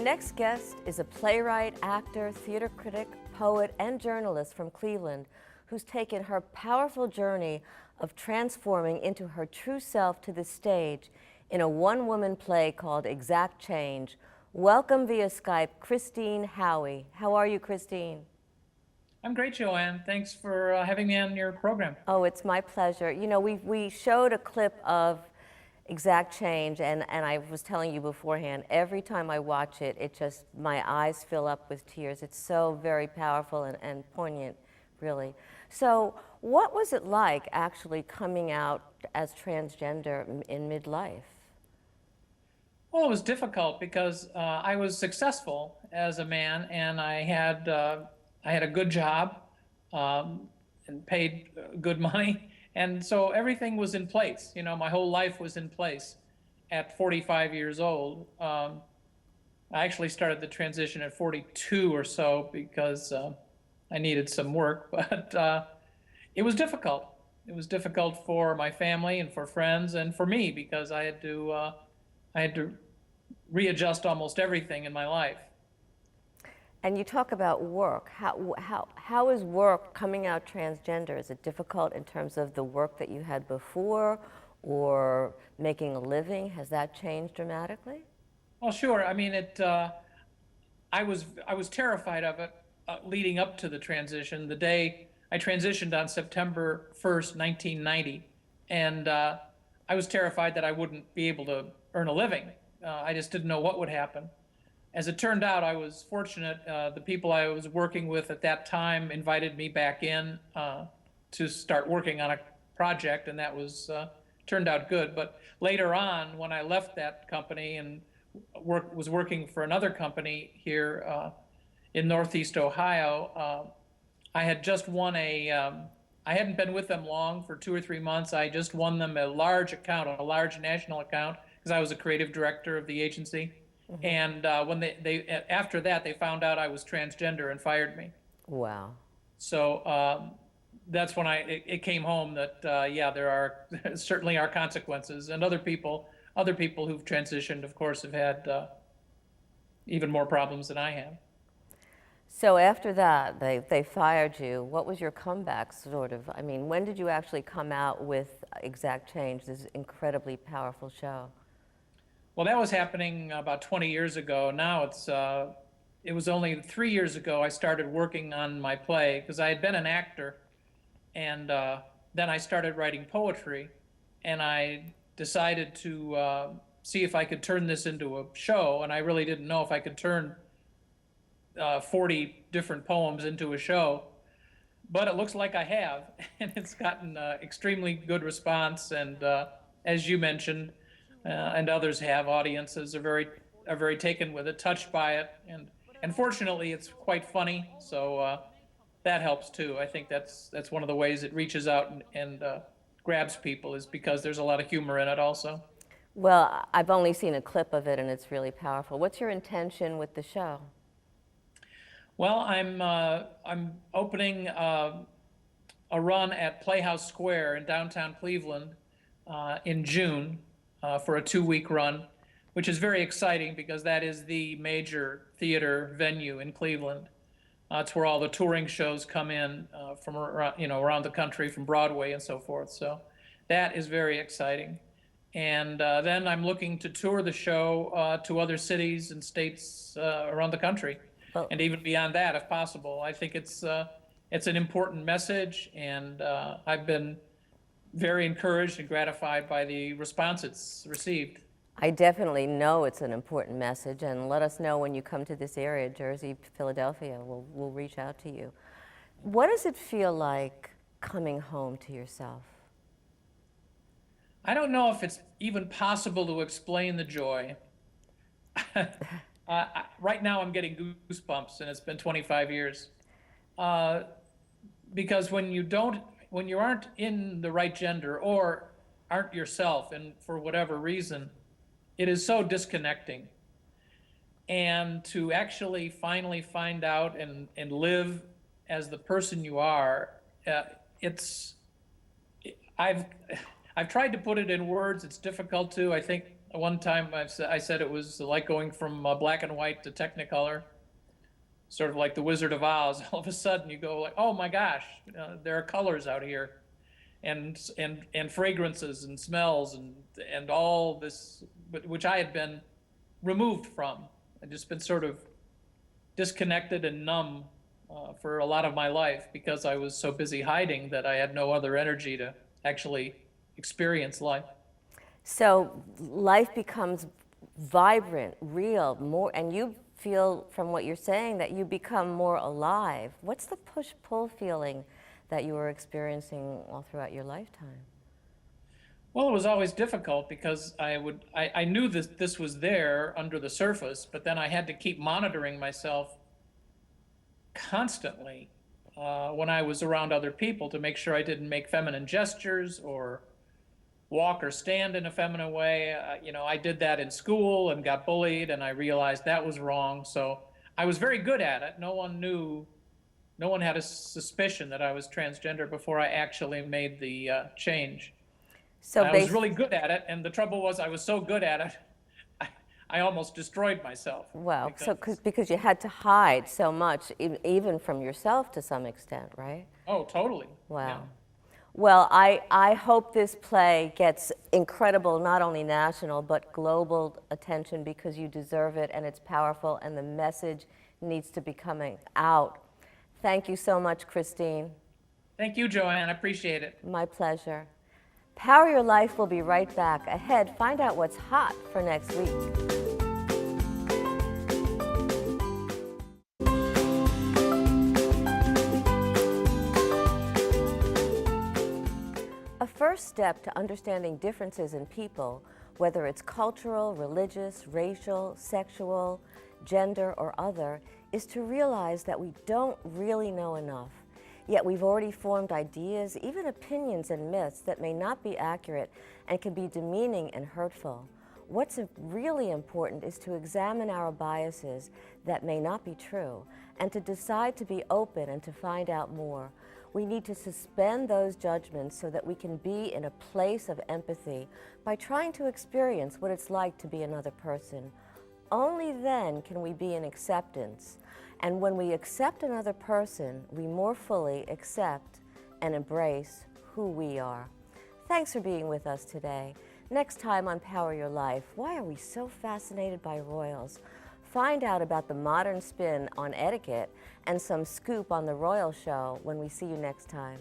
next guest is a playwright, actor, theater critic, poet, and journalist from Cleveland who's taken her powerful journey of transforming into her true self to the stage in a one-woman play called Exact Change. Welcome via Skype, Christine Howie. How are you, Christine? I'm great, Joanne. Thanks for having me on your program. Oh, it's my pleasure. You know, we showed a clip of Exact Change, and I was telling you beforehand, every time I watch it, my eyes fill up with tears. It's so very powerful and poignant, really. So what was it like actually coming out as transgender in midlife? Well, it was difficult because I was successful as a man, and I had a good job and paid good money, and so everything was in place. You know, my whole life was in place. At 45 years old, I actually started the transition at 42 or so because I needed some work, but it was difficult. It was difficult for my family and for friends and for me because I had to readjust almost everything in my life. And you talk about work. How is work coming out transgender? Is it difficult in terms of the work that you had before or making a living? Has that changed dramatically? Well, sure. I mean, I was terrified of it leading up to the transition. The day I transitioned on September 1st, 1990, and I was terrified that I wouldn't be able to earn a living. I just didn't know what would happen. As it turned out, I was fortunate. The people I was working with at that time invited me back in to start working on a project, and that was turned out good. But later on, when I left that company and was working for another company here in Northeast Ohio, I had just won I hadn't been with them long, for 2 or 3 months. I just won them a large account, a large national account, because I was a creative director of the agency. Mm-hmm. And when after that, they found out I was transgender and fired me. Wow. So that's when it came home that yeah, there certainly are consequences, and other people who've transitioned, of course, have had even more problems than I have. So after that, they fired you. What was your comeback, sort of? I mean, when did you actually come out with Exact Change, this incredibly powerful show? Well, that was happening about 20 years ago. Now it was only 3 years ago I started working on my play, because I had been an actor, and then I started writing poetry, and I decided to see if I could turn this into a show, and I really didn't know if I could turn 40 different poems into a show, but it looks like I have, and it's gotten extremely good response, and as you mentioned, and others have, audiences are very taken with it, touched by it, and fortunately it's quite funny, so that helps too. I think that's one of the ways it reaches out and grabs people, is because there's a lot of humor in it also. Well, I've only seen a clip of it, and it's really powerful. What's your intention with the show? Well, I'm opening a run at Playhouse Square in downtown Cleveland in June for a 2-week run, which is very exciting because that is the major theater venue in Cleveland. It's where all the touring shows come in from around the country, from Broadway and so forth. So that is very exciting. And then I'm looking to tour the show to other cities and states around the country, and even beyond that, if possible. I think it's an important message, and I've been very encouraged and gratified by the response it's received. I definitely know it's an important message, and let us know when you come to this area, Jersey, Philadelphia. We'll reach out to you. What does it feel like coming home to yourself? I don't know if it's even possible to explain the joy. Right now I'm getting goosebumps, and it's been 25 years. Because when you aren't in the right gender or aren't yourself, and for whatever reason, it is so disconnecting. And to actually finally find out and live as the person you are, it's I've tried to put it in words. It's difficult to. I think One time I said it was like going from black and white to Technicolor, sort of like the Wizard of Oz. All of a sudden you go like, oh my gosh, there are colors out here, and fragrances and smells and all this, which I had been removed from. I'd just been sort of disconnected and numb for a lot of my life because I was so busy hiding that I had no other energy to actually experience life. So life becomes vibrant, real, more, and you feel from what you're saying that you become more alive. What's the push-pull feeling that you were experiencing all throughout your lifetime? Well, it was always difficult because I knew this was there under the surface, but then I had to keep monitoring myself constantly when I was around other people to make sure I didn't make feminine gestures or walk or stand in a feminine way. I did that in school and got bullied, and I realized that was wrong. So I was very good at it. No one had a suspicion that I was transgender before I actually made the change. So I was really good at it, and the trouble was I was so good at it, I almost destroyed myself. Well, because you had to hide so much, even from yourself to some extent, right? Oh, totally. Wow. Yeah. Well, I hope this play gets incredible, not only national, but global attention because you deserve it and it's powerful and the message needs to be coming out. Thank you so much, Christine. Thank you, Joanne. I appreciate it. My pleasure. Power Your Life will be right back. Ahead, find out what's hot for next week. A first step to understanding differences in people, whether it's cultural, religious, racial, sexual, gender, or other, is to realize that we don't really know enough. Yet we've already formed ideas, even opinions and myths that may not be accurate and can be demeaning and hurtful. What's really important is to examine our biases that may not be true and to decide to be open and to find out more. We need to suspend those judgments so that we can be in a place of empathy by trying to experience what it's like to be another person. Only then can we be in acceptance. And when we accept another person, we more fully accept and embrace who we are. Thanks for being with us today. Next time on Power Your Life, why are we so fascinated by royals? Find out about the modern spin on etiquette and some scoop on the royal show when we see you next time.